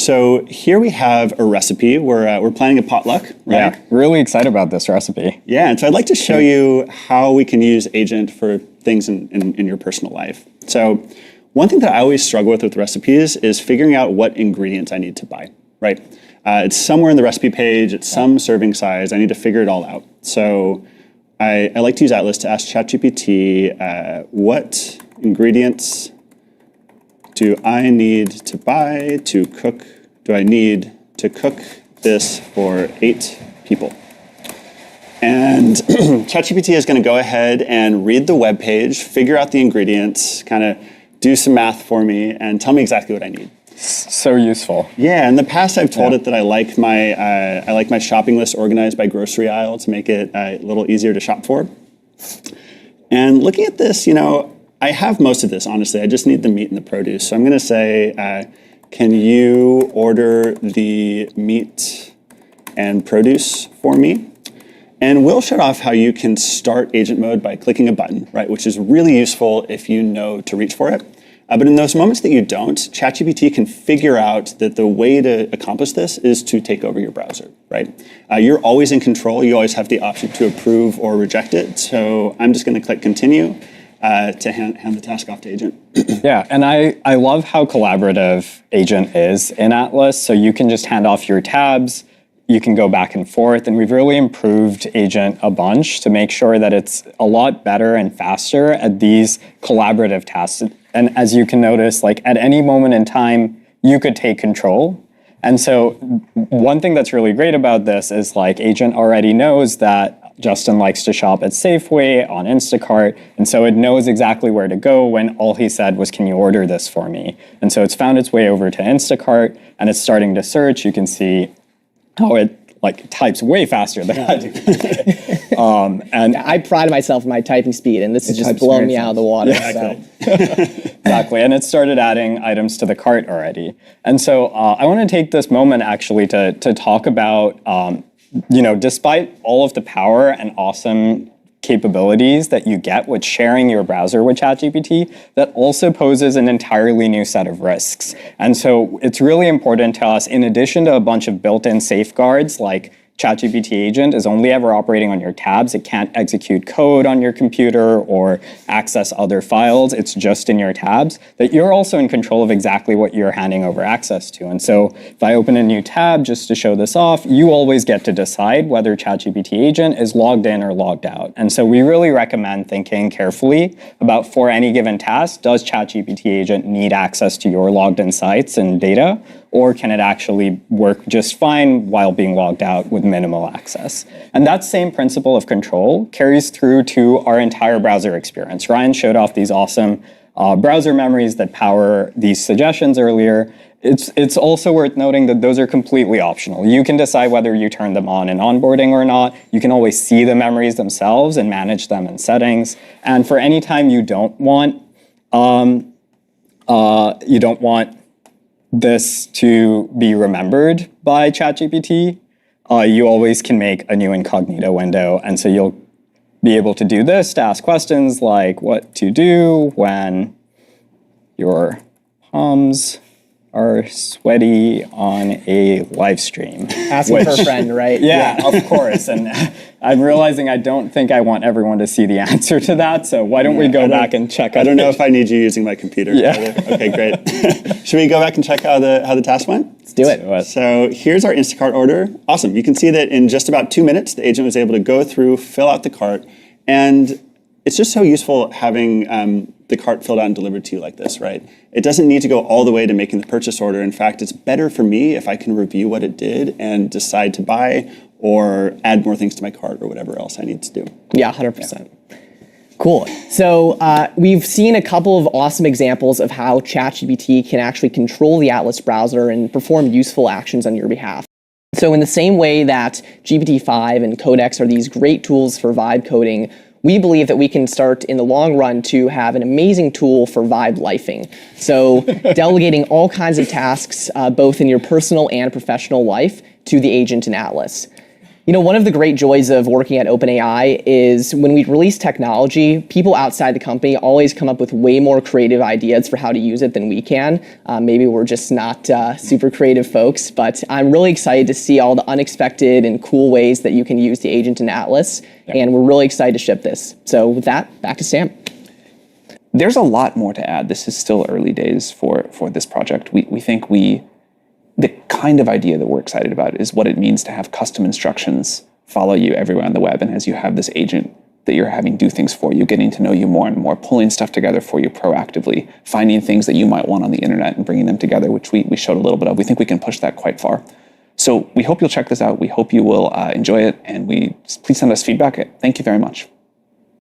So here we have a recipe. We're planning a potluck, right? Yeah, really excited about this recipe. Yeah, and so I'd like to show you how we can use Agent for things in your personal life. So one thing that I always struggle with recipes is figuring out what ingredients I need to buy, right? It's somewhere in the recipe page, it's some serving size, I need to figure it all out. So I like to use Atlas to ask ChatGPT, what ingredients do I need to buy to cook, do I need to cook this for 8 people? And ChatGPT is going to go ahead and read the web page, figure out the ingredients, kind of do some math for me, and tell me exactly what I need. So useful. Yeah, in the past I've told it that I like my shopping list organized by grocery aisle to make it a little easier to shop for. And looking at this, I have most of this, honestly. I just need the meat and the produce. So I'm going to say, can you order the meat and produce for me? And we'll shut off how you can start agent mode by clicking a button, right? Which is really useful if you know to reach for it. But in those moments that you don't, ChatGPT can figure out that the way to accomplish this is to take over your browser, right? You're always in control. You always have the option to approve or reject it. So I'm just going to click continue to hand the task off to Agent. Yeah, and I love how collaborative Agent is in Atlas. So you can just hand off your tabs, you can go back and forth, and we've really improved Agent a bunch to make sure that it's a lot better and faster at these collaborative tasks. And as you can notice, like at any moment in time, you could take control. And so one thing that's really great about this is like Agent already knows that Justin likes to shop at Safeway, on Instacart, and so it knows exactly where to go when all he said was, can you order this for me? And so it's found its way over to Instacart, and it's starting to search. You can see how it types way faster than I do. And I pride myself on my typing speed, and this is just blowing me out of the water. Yeah, so. Exactly, and it started adding items to the cart already. And so I want to take this moment actually to talk about, despite all of the power and awesome capabilities that you get with sharing your browser with ChatGPT, that also poses an entirely new set of risks. And so it's really important to us, in addition to a bunch of built-in safeguards like ChatGPT Agent is only ever operating on your tabs. It can't execute code on your computer or access other files. It's just in your tabs. That you're also in control of exactly what you're handing over access to. And so if I open a new tab just to show this off, you always get to decide whether ChatGPT Agent is logged in or logged out. And so we really recommend thinking carefully about, for any given task, does ChatGPT Agent need access to your logged in sites and data? Or can it actually work just fine while being logged out with minimal access? And that same principle of control carries through to our entire browser experience. Ryan showed off these awesome browser memories that power these suggestions earlier. It's also worth noting that those are completely optional. You can decide whether you turn them on in onboarding or not. You can always see the memories themselves and manage them in settings. And for any time you don't want this to be remembered by ChatGPT, you always can make a new incognito window. And so you'll be able to do this to ask questions like what to do when your palms are sweaty on a live stream. Asking for a friend, right? Yeah, of course. And I'm realizing I don't think I want everyone to see the answer to that, so why don't we go back and check out. I don't know if I need you using my computer. Yeah. Okay, great. Should we go back and check how the task went? Let's do it. So here's our Instacart order. Awesome. You can see that in just about 2 minutes, the agent was able to go through, fill out the cart, and it's just so useful having the cart filled out and delivered to you like this, right? It doesn't need to go all the way to making the purchase order. In fact, it's better for me if I can review what it did and decide to buy or add more things to my cart or whatever else I need to do. Yeah, 100%. Cool. So we've seen a couple of awesome examples of how ChatGPT can actually control the Atlas browser and perform useful actions on your behalf. So in the same way that GPT-5 and Codex are these great tools for vibe coding, we believe that we can start in the long run to have an amazing tool for vibe lifing. So delegating all kinds of tasks, both in your personal and professional life, to the agent in Atlas. You know, one of the great joys of working at OpenAI is when we release technology, people outside the company always come up with way more creative ideas for how to use it than we can. Maybe we're just not super creative folks, but I'm really excited to see all the unexpected and cool ways that you can use the agent in Atlas, and we're really excited to ship this. So with that, back to Sam. There's a lot more to add. This is still early days for this project. We think the kind of idea that we're excited about is what it means to have custom instructions follow you everywhere on the web. And as you have this agent that you're having do things for you, getting to know you more and more, pulling stuff together for you proactively, finding things that you might want on the internet and bringing them together, which we showed a little bit of. We think we can push that quite far. So we hope you'll check this out. We hope you will enjoy it. And please send us feedback. Thank you very much.